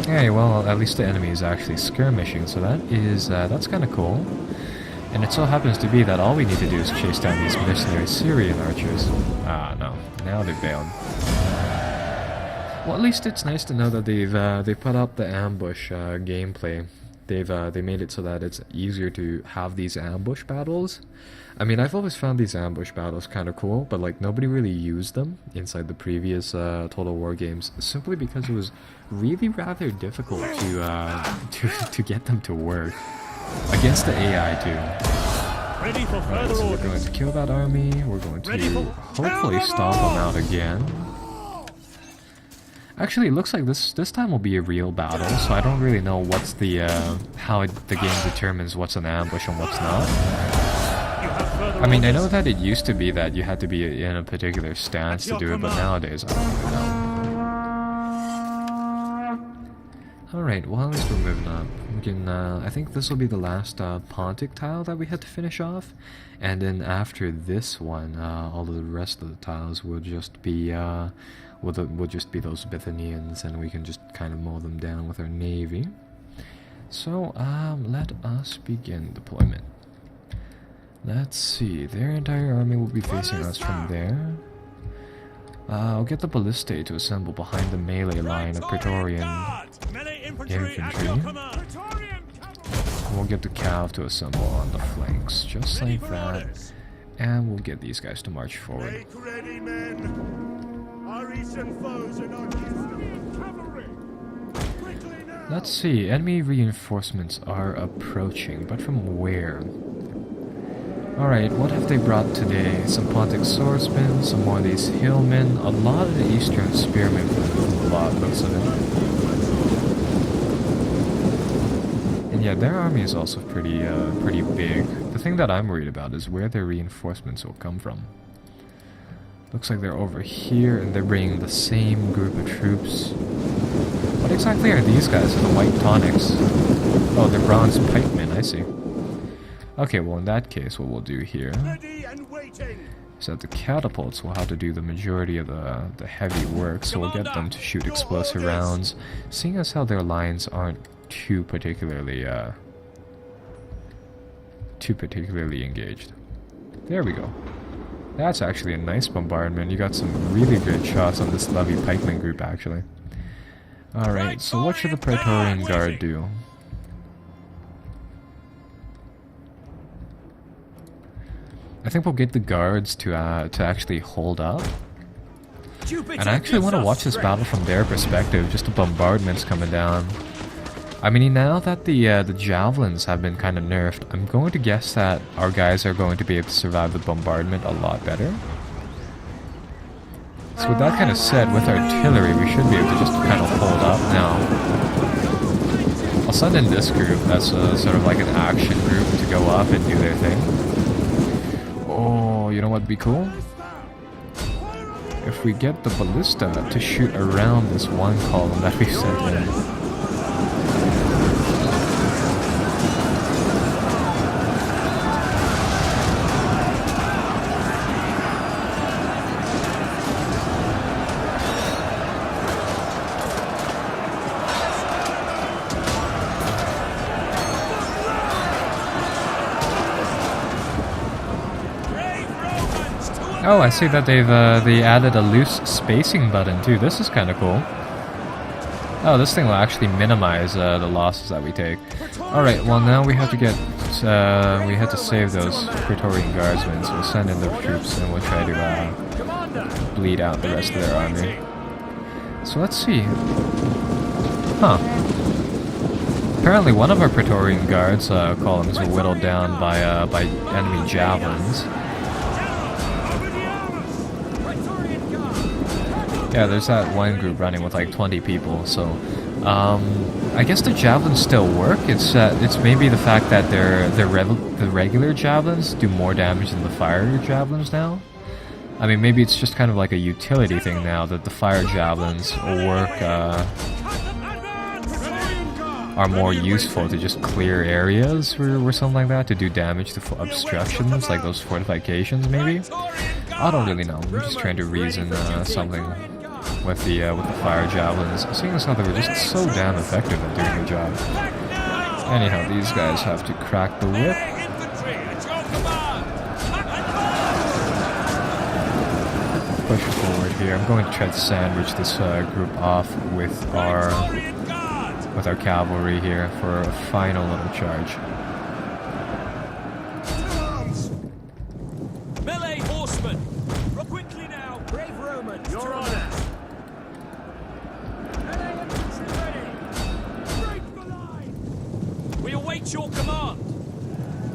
Hey, well, at least the enemy is actually skirmishing, so that's kind of cool. And it so happens to be that all we need to do is chase down these mercenary Syrian archers. Ah, no. Now they've bailed. Well, at least it's nice to know that they put up the ambush gameplay. They made it so that it's easier to have these ambush battles. I mean, I've always found these ambush battles kind of cool, but like nobody really used them inside the previous Total War games, simply because it was really rather difficult to get them to work against the AI too. Ready for further So we're orders. going to kill that army. We're going to hopefully stomp them out again. Actually, it looks like this time will be a real battle, so I don't really know what's the the game determines what's an ambush and what's not. You have further I mean, I orders. know that it used to be that you had to be in a particular stance to do it, but nowadays I don't really know. Alright, well at least we're moving up. We can, I think this will be the last Pontic tile that we had to finish off. And then after this one, all of the rest of the tiles will just be, will just be those Bithynians, and we can just kind of mow them down with our navy. So, let us begin deployment. Let's see, their entire army will be facing us from there. I'll get the Ballistae to assemble behind the melee line of Praetorian infantry. We'll get the Cav to assemble on the flanks, just like that. And we'll get these guys to march forward. Make ready, men. Our eastern foes are not distant. Cavalry. Quickly now. Let's see, enemy reinforcements are approaching, but from where? Alright, what have they brought today? Some Pontic swordsmen, some more of these hillmen, a lot of the eastern spearmen from a lot, looks of it. And yeah, their army is also pretty big. The thing that I'm worried about is where their reinforcements will come from. Looks like they're over here, and they're bringing the same group of troops. What exactly are these guys? The white tonics? Oh, they're bronze pikemen, I see. Okay, well in that case, what we'll do here Ready and waiting. is that the catapults will have to do the majority of the heavy work, so we'll get them to shoot explosive rounds, seeing as how their lines aren't too particularly engaged. There we go. That's actually a nice bombardment. You got some really great shots on this Levy pikeman group, actually. Alright, so what should the Praetorian Guard do? I think we'll get the guards to actually hold up. And I actually want to watch this battle from their perspective, just the bombardments coming down. I mean, now that the javelins have been kind of nerfed, I'm going to guess that our guys are going to be able to survive the bombardment a lot better. So with that kind of said, with artillery, we should be able to just kind of hold up now. I'll send in this group, that's sort of like an action group to go up and do their thing. Oh, you know what'd be cool? If we get the ballista to shoot around this one column that we sent in. Oh, I see that they added a loose spacing button too. This is kind of cool. Oh, this thing will actually minimize the losses that we take. All right, well now we have to get we have to save those Praetorian Guardsmen. So we'll send in the troops and we'll try to bleed out the rest of their army. So let's see. Huh. Apparently, one of our Praetorian Guards columns were whittled down by enemy javelins. Yeah, there's that one group running with like 20 people, so I guess the javelins still work. It's maybe the fact that the regular javelins do more damage than the fire javelins now. I mean, maybe it's just kind of like a utility thing now that the fire javelins are more useful to just clear areas or something like that, to do damage to obstructions, like those fortifications maybe? I don't really know, I'm just trying to reason something. with the fire javelins, seeing as how they were just so damn effective at doing the job. Anyhow, these guys have to crack the whip. Push forward here. I'm going to try to sandwich this group off with our cavalry here for a final little charge. Melee horsemen! Quickly now! Brave Romans! Your honor! Melee infantry ready! Break the line! We await your command!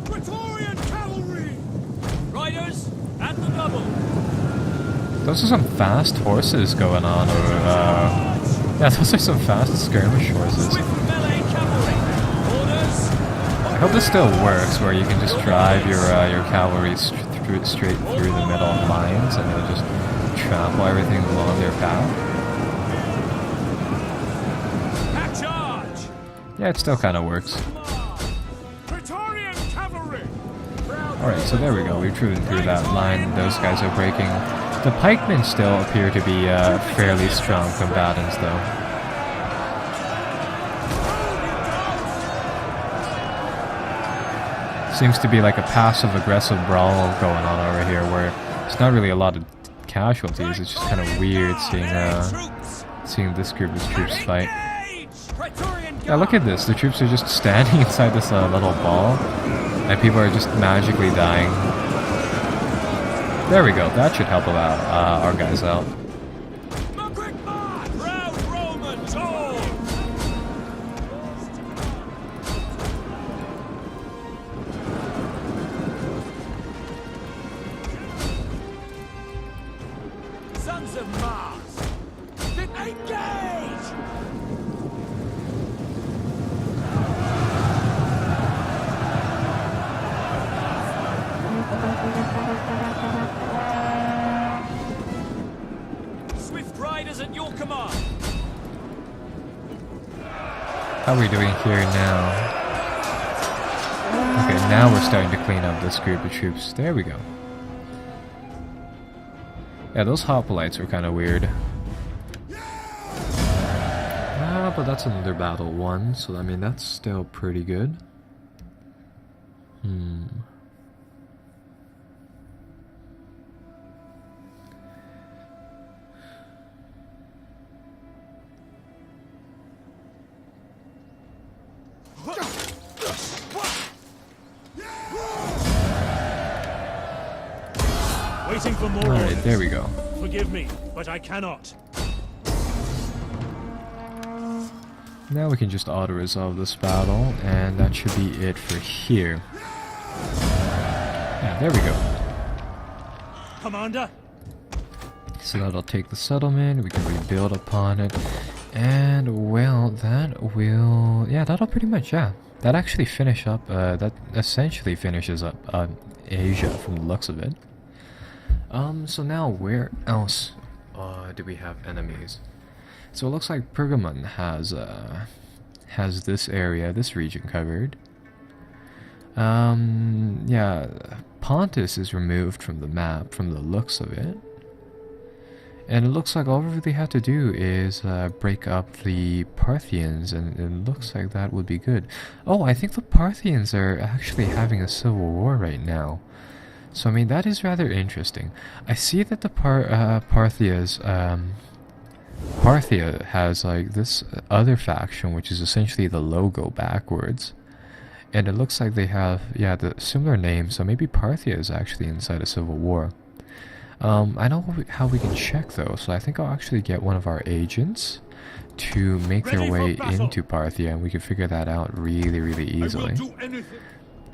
Praetorian cavalry! Riders, at the double! Those are some fast horses going on, or yeah, those are some fast skirmish horses. I hope this still works, where you can just drive your cavalry straight through the middle of lines, and they'll just trample everything along their path. Yeah, it still kind of works. Alright, so there we go. We've driven through that line. Those guys are breaking. The pikemen still appear to be fairly strong combatants, though. Seems to be like a passive-aggressive brawl going on over here, where it's not really a lot of casualties. It's just kind of weird seeing this group of troops fight. Yeah, look at this. The troops are just standing inside this little ball, and people are just magically dying. There we go. That should help our guys out. Sons of Mars! Engage! Swift riders at your command. How are we doing here now? Okay, now we're starting to clean up this group of troops. There we go. Yeah, those hoplites were kind of weird. But that's another battle won, so I mean that's still pretty good. Waiting for more Alright, orders. there we go. Forgive me, but I cannot. Now we can just auto-resolve this battle, and that should be it for here. Yeah, there we go. Commander? So that'll take the settlement, we can rebuild upon it, and well, that will... yeah, that'll pretty much, yeah. That actually finish up, that essentially finishes up Asia from the looks of it. So now where else do we have enemies? So it looks like Pergamon has this area, this region covered. Yeah, Pontus is removed from the map from the looks of it. And it looks like all we really have to do is break up the Parthians, and it looks like that would be good. Oh, I think the Parthians are actually having a civil war right now. So, I mean, that is rather interesting. I see that the Parthia has, like, this other faction, which is essentially the logo backwards. And it looks like they have, yeah, the similar name, so maybe Parthia is actually inside a civil war. I know how we can check, though, so I think I'll actually get one of our agents to make their way into Parthia, and we can figure that out really, really easily.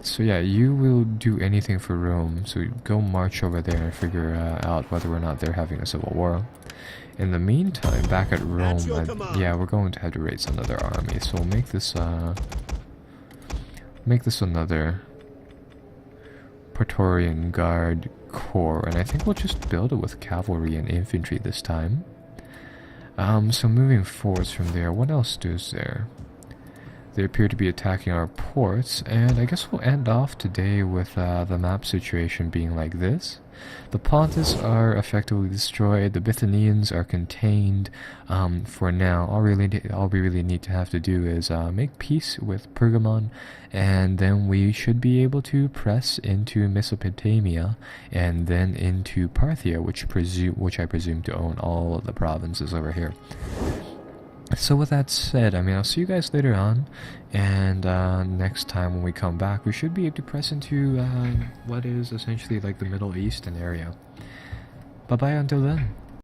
So yeah, you will do anything for Rome, so go march over there and figure out whether or not they're having a civil war. In the meantime, back at Rome, yeah, we're going to have to raise another army, so we'll make this another Praetorian Guard Corps, and I think we'll just build it with cavalry and infantry this time. So moving forwards from there, what else is there? They appear to be attacking our ports, and I guess we'll end off today with the map situation being like this. The Pontus are effectively destroyed, the Bithynians are contained for now. All we really need to have to do is make peace with Pergamon, and then we should be able to press into Mesopotamia and then into Parthia, which I presume to own all of the provinces over here. So with that said, I mean, I'll see you guys later on, and next time when we come back, we should be able to press into what is essentially like the Middle Eastern area. Bye-bye until then.